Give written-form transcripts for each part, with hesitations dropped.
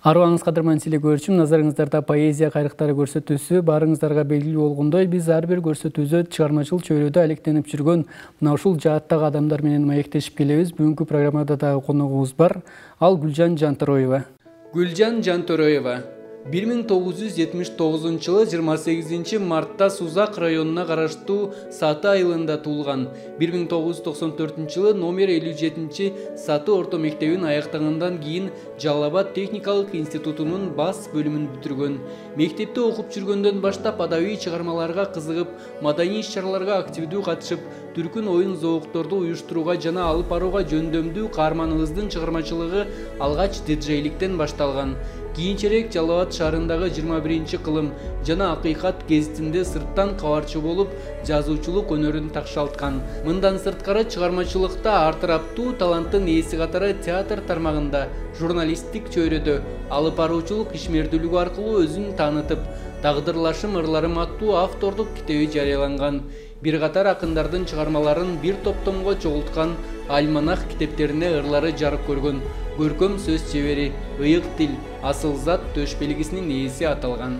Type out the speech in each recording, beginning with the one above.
Арыбаңыз кадырман телекөрүүчүм, назарыңыздарда поэзия кайрыктары көрсөтүүсү барыңыздарга белгилүү болгондой, биз ар бир көрсөтүүзө чыгармачыл чөйрөдө алектенип жүргөн мына ушул жааттагы адамдар менен маектешип келебиз. Бүгүнкү программада дагы коногубуз бар. Ал Гүлжан Жантороева. Гүлжан Жантороева 1979 жылы 28 мартта Сузак районуна караштуу Саты айылында туулган. 1994 жылы номер 57 Саты орто мектебин аяктагандан кийин Жалал Абад техникалык институтунун бас бөлүмүн бүтүргөн. Мектепте окуп жүргөндөн баштап адабий чыгармаларга кызыгып, маданий иш-чараларга активдүү катышып, түркүн оюн зоокторду уюштурууга жана алып барууга жөндөмдүү каарманыбыздын чыгармачылыгы алгач диджейликтен башталган. Кийинчерээк Жалал Абад шаарындагы 21-кылым жана Акыйкат гезитинде сырттан кабарчы болуп, жазуучулук өнөрүн такшалткан. Мындан сырткары чыгармачылыкта ар тараптуу таланттын ээси катары театр тармагында, журналисттик чөйрөдө, алып баруучулук ишмердүүлүгү аркылуу өзүн таанытып, Тагдырлашым ырларым аттуу автордук китеби жарыяланган. Бир катар акындардын чыгармаларын бир топтомго чогулткан Альманах китептерине ырлары жарык көргөн. Көркөм сөз чебери, ыйык тил, асыл зат төш белгисинин ээси аталган.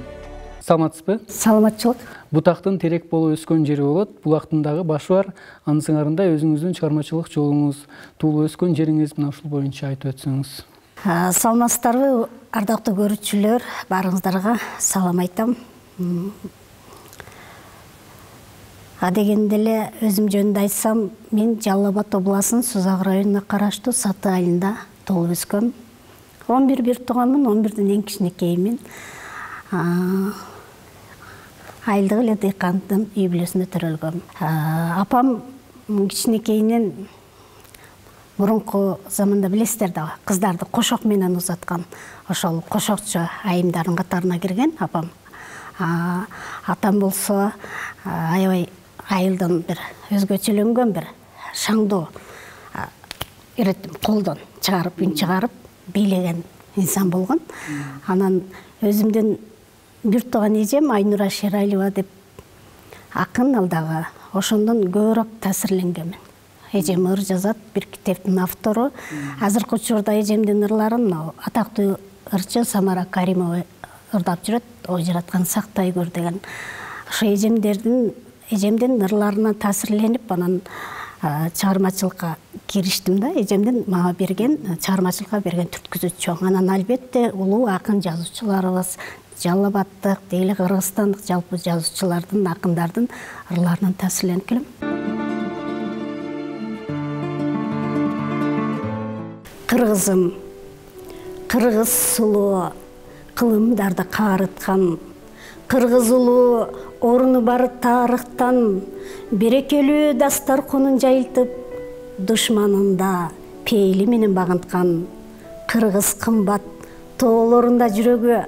Саламатсызбы? Саламатчылык. Бутактын терек болуп өскөн жери болот. Булактын дагы башы бар. Анын сыңарында өзүңүздүн чыгармачылык жолуңуз, туулуп өскөн жериңиз мына ушул боюнча айтып өтсөңүз. Саламатсыздарбы, ардактуу көрүүчүлөр, баарыңыздарга салам айтам. Дегенде эле өзүм жөнүндө айтсам, мен Жалал Абад областынын Сузак районуна караштуу Саты айылында туулуп өскөм. 11 бир тууганмын, 11дин эң кичинекеймин. Айылдык эле дыйкандын үй бүлөсүндө төрөлгөм. Апам кичинекейинен мурунку заманда билесиздер да, кыздарды кошок менен узаткан. Ошол кошокчу айымдардын катарына кирген апам. Атам болсо аябай айылдан бир өзгөчөлөнгөн бир шаңдуу колдон чыгарып, үн чыгарып бийлеген инсан болгон. Анан өзүмдүн бир тууган эжем Айнура Шерайлова деп акын, ал дагы ошондон көбүрөөк таасирленгенмин. Эжем ыр жазат, бир китептин автору. Азыркы учурда эжемдин ырларын атактуу ырчы Самара Каримова ырдап жүрөт. Ой жараткан сактай көр деген. Ошо эжемдин ырларына таасирленип, анан чыгармачылыкка кириштим да. Эжемдин мага берген, чыгармачылыкка берген түрткүзүү чоң. Анан албетте улуу акын жазуучуларыбыз, Жалал Абаддык, дейли Кыргызстандык жалпы жазуучулардын, акындардын ырларынан таасирленип келем. Кыргызым, кыргыз сулуу, кылымдарды каарыткан, кыргыз улуу орunu бар тарыхтан, берекелүү дастарконун жайылтып, душманында пейили менен багынткан, кыргыз кымбат тоолорунда жүрөгү,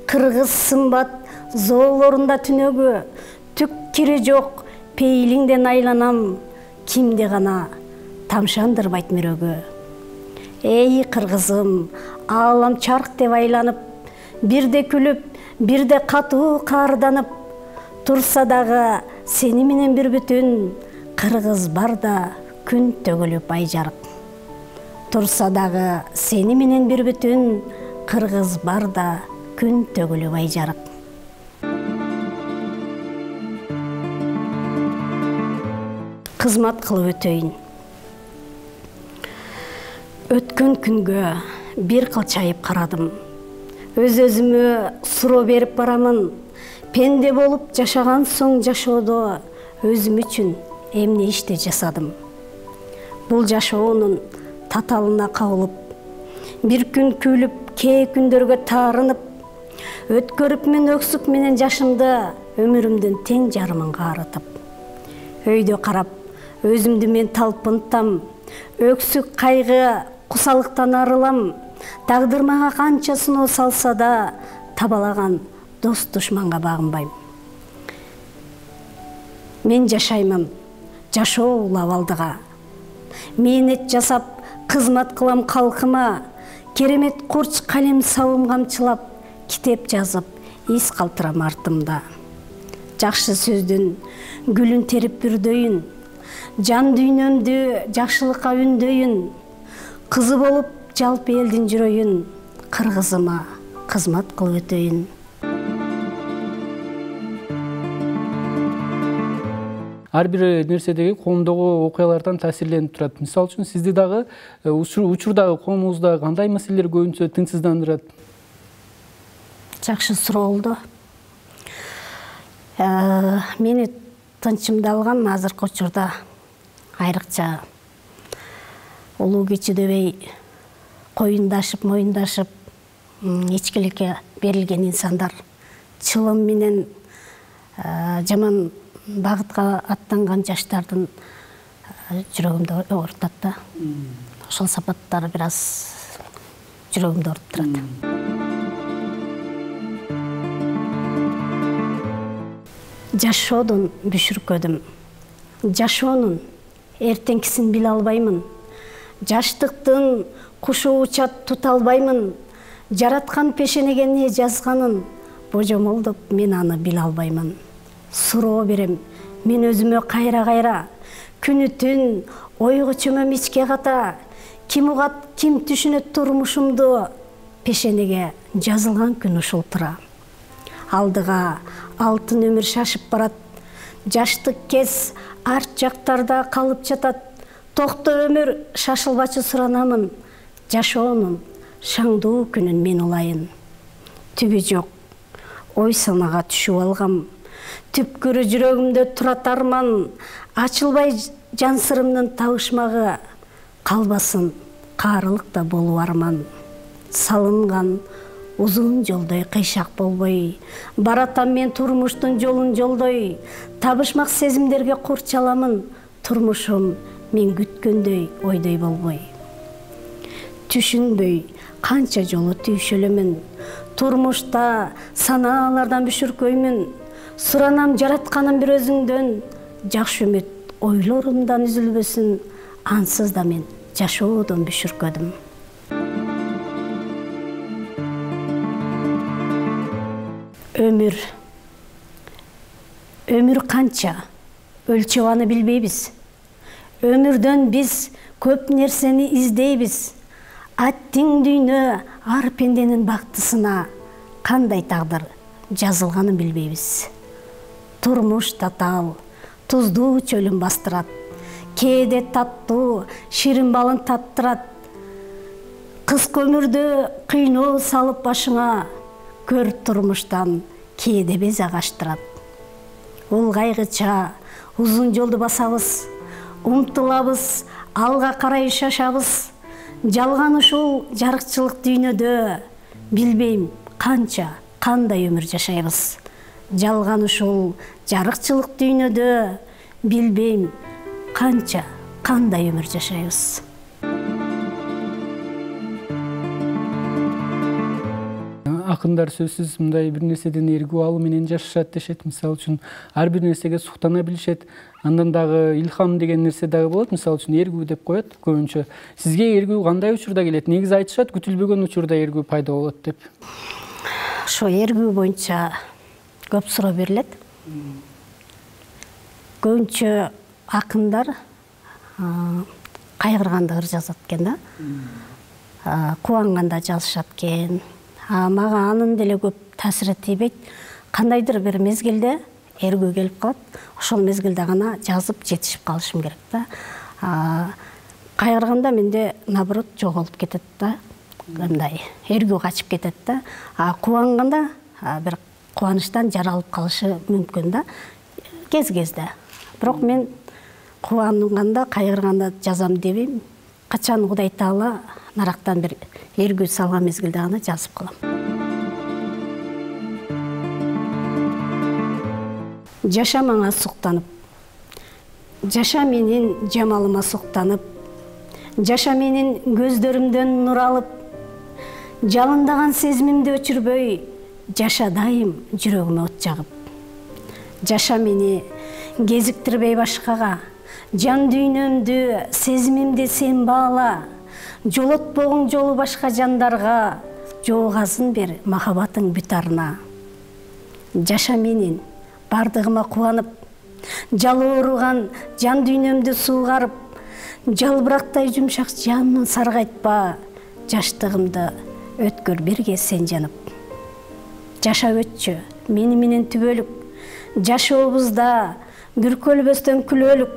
кыргыз сымбат зоолорунда түнөгү, түк кири жок пейлиңден айланам, кимди гана тамшандырбайт мөрөгү. Эй кыргызым, аалам чарк деп айланып, бирде күлүп, бирде катуу каарданып, турса дагы сени менен бир бүтүн, кыргыз барда күн төгүлүп ай жарык. Турса дагы сени менен бир бүтүн, кыргыз барда күн төгүлүп ай жарык. Кызмат кылып өтөйүн. Өткөн күнгө бир кылчайып карадым. Өз-өзүмө суроо берип барамын. Пенде болуп жашаган соң жашоодо өзүм үчүн эмне ишти жасадым. Бул жашоонун таталына кабылып, бир күн күлүп, кээ күндөргө таарынып, өткөрүп мен өксүк менен жашымды, өмүрүмдүн тең жарымын каарытып. Өйдө карап, өзүмдү мен талпынтам, өксүк кайгы кусалыктан арылам. Тагдыр мага канча сыноо салса да, табалаган дос душманга багынбайм. Мен жашаймын, жашоо улап алдыга. Мээнет жасап, кызмат кылам калкыма. Керемет курч калем сабым камчылап, китеп жазып, из калтырам артымда. Жакшы сөздүн гүлүн терип бүрдөйүн, жан дүйнөмдү жакшылыкка үндөйүн. Кызы болуп жалпы элдин жүрөйүн, кыргызыма кызмат кылып өтөйүн. Ар бир нерседеги коомдогу окуялардан таасирленип турат. Мисалы үчүн сизди дагы учурдагы коомубузда кандай маселелер көбүнчө тынчсыздандырат? Жакшы суроо болду. Мени тынчымды алган азыркы учурда айрыкча улуу кичи дебей коюндашып, моюндашып, ичкиликке берилген инсандар, чылым менен жаман багытка аттанган жаштардын жүрөгүмдү оорутат да. Ошол сапаттар бир аз жүрөгүмдү ооруп турат. Жашоодон бүшүркөдүм. Жашоонун эртеңкисин биле албаймын. Жаштыктын кушу учат тута албаймын. Жараткан пешенеге эмне жазганын божомолдоп мен аны биле албаймын. Суроо берем мен өзүмө кайра-кайра. Күнү түн ойго чөмөм ичке ката. Ким угат, ким түшүнөт турмушумду. Пешенеге жазылган күн ушул тура. Алдыга алтын өмүр шашып барат. Жаштык кез арт жактарда калып жатат. Токто өмүр шашылбачы суранамын. Жашоонун шаңдуу күнүн мен улайын. Түбү жок. Ой санага түшүп алгам. Түпкүрү жүрөгүмдө турат арман. Ачылбай жан сырымдын табышмагы. Калбасын каарылыкта болуу арман. Салынган узун жолдой кыйшак болбой. Баратам мен турмуштун жолун жолдой. Табышмак сезимдерге курчаламын. Турмушум мен күткөндөй ойдой болбой. Түшүнбөй канча жолу түйшөлөмүн. Турмушта санаалардан бүшүркөймүн. Суранам жаратканым бир өзүңдөн. Жакшы үмүт ойлорумдан үзүлбөсүн. Ансыз да мен жашоодон бүшүркөдүм. Өмүр канча, өлчөп аны билбейбиз. Өмүрдөн биз көп нерсени издейбиз. Аттиң дүйнө ар пенденин бактысына кандай тагдыр жазылганын билбейбиз. Турмуш татаал, туздуу чөлүн бастырат. Кээде таттуу, ширин балын таттырат. Кыска өмүрдө кыйноо салып башыңа, көр турмуштан кээде без агаштырат. Улгайгыча узун жолду басабыз, умтулабыз, алга карай шашабыз. Жалган ушул жарыкчылык дүйнөдө, билбейм канча, кандай өмүр жашайбыз. Жалган ушул жарыкчылык дүйнөдө, билбейм канча, кандай өмүр жашайбыз. Акындар сөзсүз мындай бир нерседен эргүү алуу менен жашашат дешет. Мисалы үчүн ар бир нерсеге суктана билишет. Андан дагы илхам деген нерсе дагы болот. Мисалы үчүн эргүү деп коет көбүнчө. Сизге эргүү кандай учурда келет? Негизи айтышат, күтүлбөгөн учурда эргүү пайда болот деп. Ошо эргүү боюнча көп суроо берилет. Көбүнчө акындар кайгырганда ыр жазат экен да. Кубанганда жазышат экен. Мага анын деле көп таасири тийбейт. Кандайдыр бир мезгилде эргүү келип калат. Ошол мезгилде гана жазып жетишип калышым керек да. Кайгырганда менде наоборот жоголуп кетет да. Кандай эргүү качып кетет да. Кубанганда бир кубанычтан жаралып калышы мүмкүн да. Кез-кезде. Бирок мен кубанганда, кайгырганда жазам дебейм. Качан Кудай Таала нарактан бир эргүү салган мезгилде гана жазып калам. Жаша мага суктанып, жаша менин жамалыма суктанып, жаша менин көздөрүмдөн нур алып, жалындаган сезимимди өчүрбөй, жаша дайым жүрөгүмө от жагып. Жаша мени кезиктирбей башкага, жан дүйнөмдү, сезимимди сен баала. Жолотпогуң жолу башка жандарга, жоогазын бер махаббатың бүт арына. Жаша менин бардыгыма кубанып, жалы ооруган жан дүйнөмдү суугарып, жалбырактай жумшак жанын саргайтпа, жаштыгымды өткөр бирге сен жанып. жашап өтчү мени менен түбөлүк, жашообузда күркөлбөстөн күлөлүк,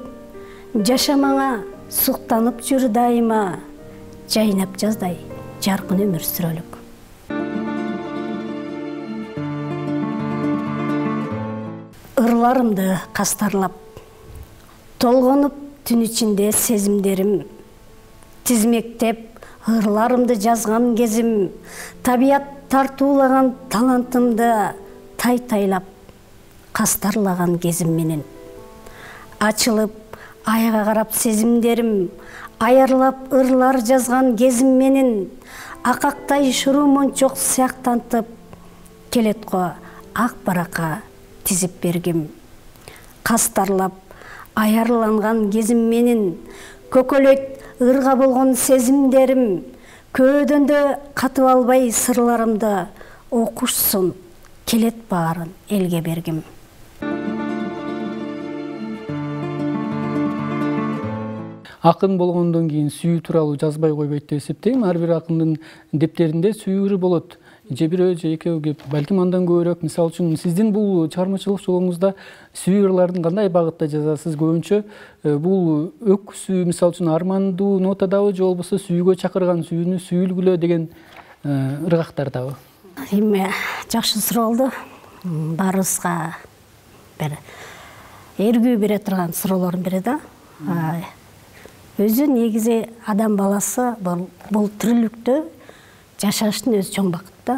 жашамаңа суктанып жүр дайыма, жайнап жаздай жаркын өмүр сүрөлүк. Ырларымды кастарлап, толгонуп түн ичинде сезимдерим, тизмектеп ырларымды жазган кезим, табият тартуулаган талантымды тай-тайлап кастарлаган кезим менен. Ачылып айга карап сезимдерим, аярлап ырлар жазган кезим менен, акактай шуруу мончок сыяктантып, келет го ак баракка тизип бергим. Кастарлап аярланган кезим менен, көкөлөйт ырга болгон сезимдерим, көөдөндө катып албай сырларымды окушсун, келет баарын элге бергим. Акын болгондон кийин сүйүү тууралуу жазбай койбойт деп эсептейм. Ар бир акындын дептеринде сүйүүрү болот. Же бирөө же экөө кеп, балким андан көбүрөөк. Мисалы үчүн сиздин бул чыгармачылык жолуңузда сүйүү ырлардын кандай багытта жазасыз? Көбүнчө бул өк сүйүү, мисалы үчүн армандуу нотадабы, же болбосо сүйүүгө чакырган, сүйүүнү сүйүлгүлө деген ыргактардабы? Эми жакшы суроо болду. Баарыбызга бир эргүү бере турган суроолордун бири да. Өзү негизи адам баласы бул тирүүлүктө жашаштын өзү чоң бакыт да.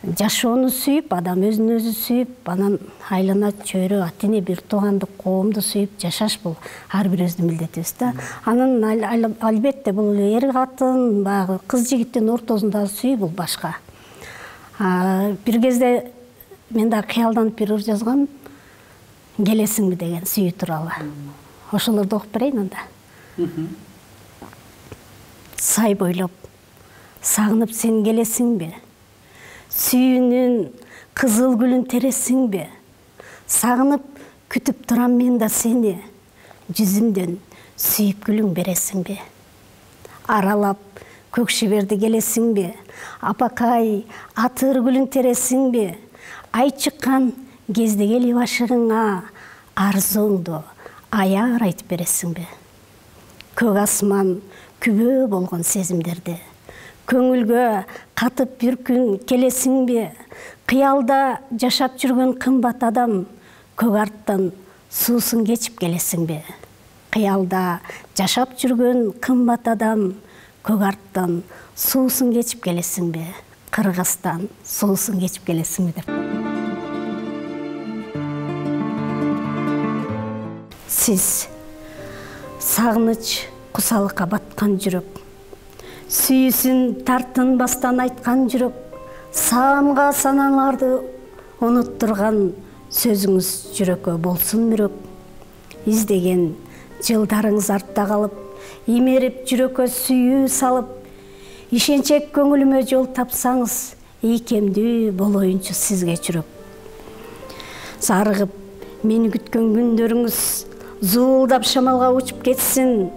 Жашоону сүйүп, адам өзүн өзү сүйүп, анан айлана чөйрө, ата-эне, бир тууганды, коомду сүйүп жашаш бул ар бирибиздин милдетибиз да. Анан албетте бул эр катын, баягы кыз жигиттин ортосундагы сүйүү бул башка. Бир кезде мен да кыялданып бир ыр жазгам, келесиңби деген сүйүү тууралуу. Ошолорду окуп берейин анда. Сай бойлоп сагынып сен келесиңби? Сүйүүнүн кызыл гүлүн тересиңби? Сагынып күтүп турам мен да сени, жүзүмдөн сүйүп гүлүң бересиңби? Аралап көк шиберди келесиңби? Апакай атыр гүлүн тересиңби? Ай чыккан кезде келип ашыгыңа арзуңду аяр айтып бересиңби? Көк асман күбө болгон сезимдерди көңүлгө катып бир күн келесиңби? Кыялда жашап жүргөн кымбат адам, көк арттан суусун кечип келесиңби? Кыялда жашап жүргөн кымбат адам, көк арттан суусун кечип келесиңби? Кыргызстан суусун кечип келесиңби деп. Сиз сагыныч кусалыкка баткан жүрөк, сүйүүсүн тартынбастан айткан жүрөк, саамга саналарды унуттурган сөзүңүз жүрөккө болсун мүрөк. Издеген жылдарыңыз артта калып, имерип жүрөккө сүйүү салып, ишенчек көңүлүмө жол тапсаңыз, ийкемдүү болоюнчу сизге жүрөк. Зарыгып мени күткөн күндөрүңүз зуулдап шамалга учуп кетсин,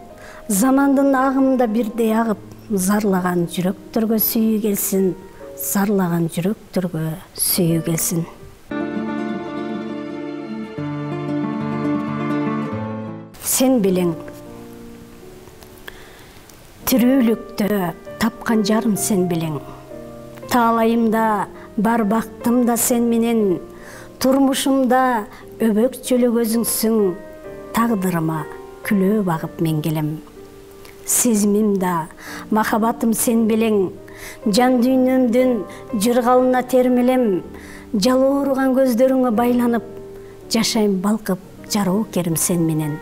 замандын агымында бирдей агып, зарлаган жүрөктөргө сүйүү келсин, зарлаган жүрөктөргө сүйүү келсин. Сен белең тирүүлүктө тапкан жарым сен белең, таалайымда бар бактымда сен менен, турмушумда өбөк чөлөк өзүңсүң, тагдырыма күлөө багып мен келем. Сезимимда махабатым сен белең, жан дүйнөмдүн жыргалына термелем, жалооруган көздөрүңө байланып, жашайм балкып жароо керим сен менен.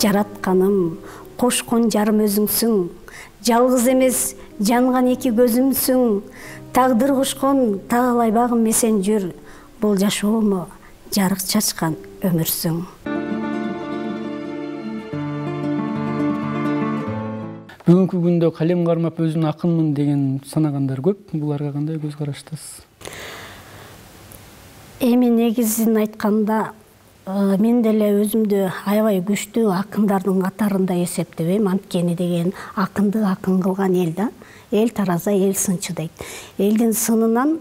Жаратканым кошкон жарым өзүңсүң, жалгыз эмес жанган эки көзүмсүң, тагдыр кушкон таалай багым эсен жүр, бул жашоомо жарык чачкан өмүрсүң. Бүгүнкү күндө калем кармап өзүн акынмын деген санагандар көп. Буларга кандай көз караштасыз? Эми негизин айтканда, мен деле өзүмдү аябай күчтүү акындардын катарында эсептебейм. Анткени деген акынды акын кылган эл да. Эл тараза, эл сынчы дейт. Элдин сынынан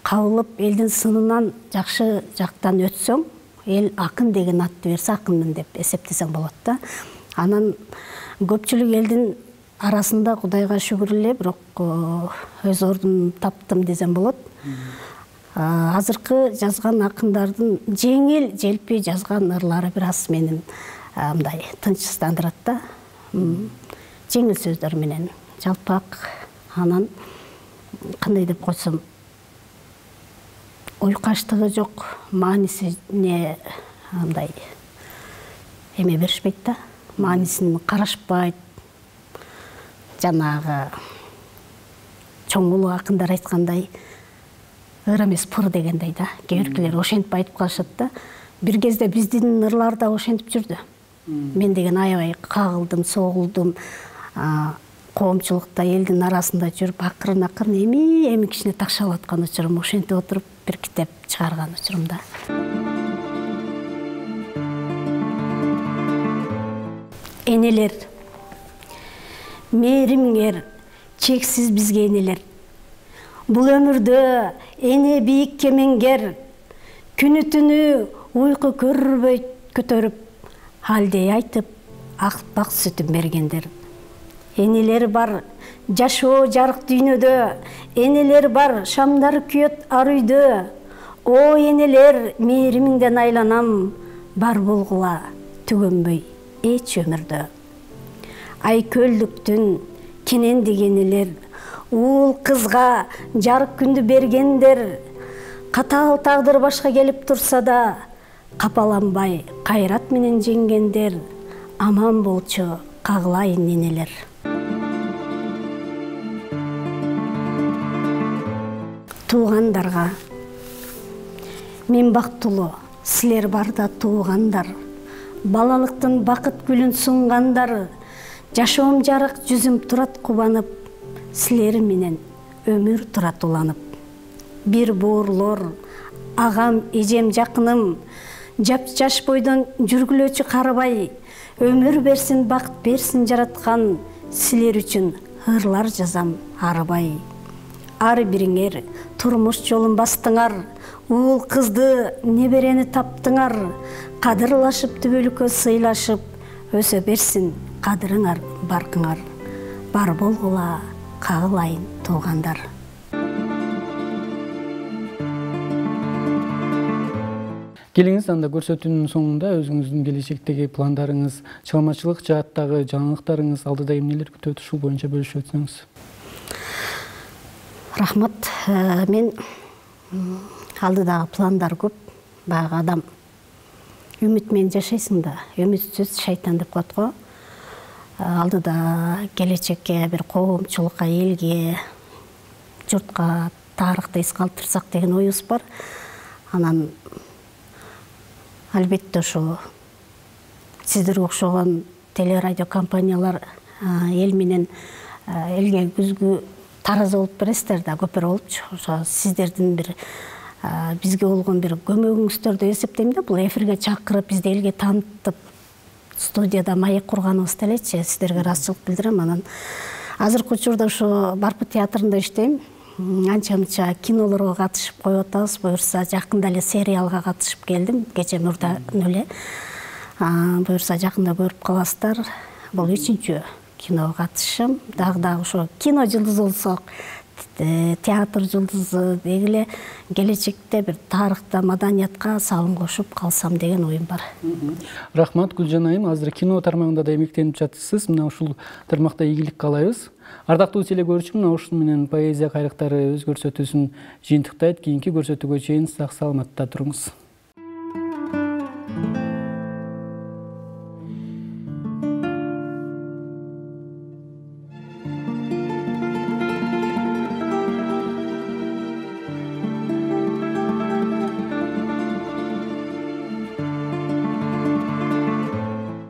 кабылып элдин сынынан жакшы жактан өтсөң, эл акын деген атты берсе акынмын деп эсептесең болот да. Анан көпчүлүк элдин арасында Кудайга шүгүр эле, бирок өз ордун таптым десем болот. Азыркы жазган акындардын жеңил желпи жазган ырлары бир аз менин мындай тынчсыздандырат да. Жеңил сөздөр менен жалпак, анан кандай деп койсом, ойкаштыгы жок, маанисине мындай эме беришпейт да, маанисин карашпайт. Жанагы чоң улуу акындар айткандай, ыр эмес пыр дегендей да. Кээ биркилер ошентип айтып калышат да. Бир кезде биздин ырлар да ошентип жүрдү. Мен деген аябай кагылдым, согулдум, коомчулукта элдин арасында жүрүп, акырын эми кичине такшалып аткан учурум, ошентип отуруп бир китеп чыгарган учурумда. Энелер, мээримиңер чексиз бизге энелер. Бул өмүрдө эне бийикке менгер, күнү түнү уйку көрбөй көтөрүп, халдей айтып, акбак сүтүн бергендер. Энелер бар жашоо жарык дүйнөдө, энелер бар шамдар күйөт ар үйдө. О энелер, мээримиңден айланам, бар болгула түгөнбөй эч өмүрдө. Ай көлдүктүн кенендик энелер, уул кызга жарык күндү бергендер. Катаал тагдыр башка келип турса да, капаланбай кайрат менен жеңгендер. Аман болчу кагылайын энелер. Туугандарга, мен бактылуу, силер барда туугандар. Балалыктын бакыт гүлүн сунгандар. Жашоом жарык, жүзүм турат кубанып, силер менен өмүр турат уланып. Бир буурлор, агам, эжем, жакыным, жап-жаш бойдон жүргүлөөчү карабай, өмүр берсин, бакыт берсин жараткан, силер үчүн ырлар жазам арыбай. Ар бириңер турмуш жолун бастыңар, уул кызды, неберени таптыңар, кадырлашып түбөлүккө сыйлашып, өсө берсин кадырыңар, баркыңар. Бар болгула кагылайын туугандар. Келиңиз, анда көрсөтүүнүн соңунда өзүңүздүн келечектеги пландарыңыз, чыгармачылык жааттагы жаңылыктарыңыз, алдыда эмнелер күтөт, ушул боюнча бөлүшүп өтсөңүз. Рахмат. Мен алдыдагы пландар көп. Баягы адам үмүт менен жашайсың да, үмүтсүз шайтан деп коет го. Алдыда келечекке, бир коомчулукка, элге, журтка, тарыхта эс калтырсак деген оюбуз бар. Анан албетте ошо сиздерге окшогон телерадио компаниялар эл менен элге күзгү таразы болуп бересиздер да, көпөр болупчу. Ошо сиздердин бир бизге болгон бир көмөгүңүздөрдү эсептейм да. Бул эфирге чакырып, бизди элге таанытып, студияда маек курганыбыз элечи, сиздерге ыраазычылык билдирем. Анан азыркы учурда ошо Барпы театрында иштейм. Анча-мынча кинолорго катышып коюп атабыз. Буюрса жакында эле сериалга катышып келдим, кече Нурда эле. Буюрса жакында көрүп каласыздар. Бул 3-чү киного катышым. Дагы ошо кино жылдызы болсок, театр жылдызы дегиле келечекте бир тарыхта, маданиятка салым кошуп калсам деген оюм бар. Рахмат Гүлжан айым, азыр кино тармагында да эмгектенип жатасыз. Мына ушул тармакта ийгилик каалайбыз. Ардактуу теле көрүүчү, мына ушун менен поэзия кайрыктары өз көрсөтүүсүн жыйынтыктайт. Кийинки көрсөтүүгө чейин сак саламатта туруңуз.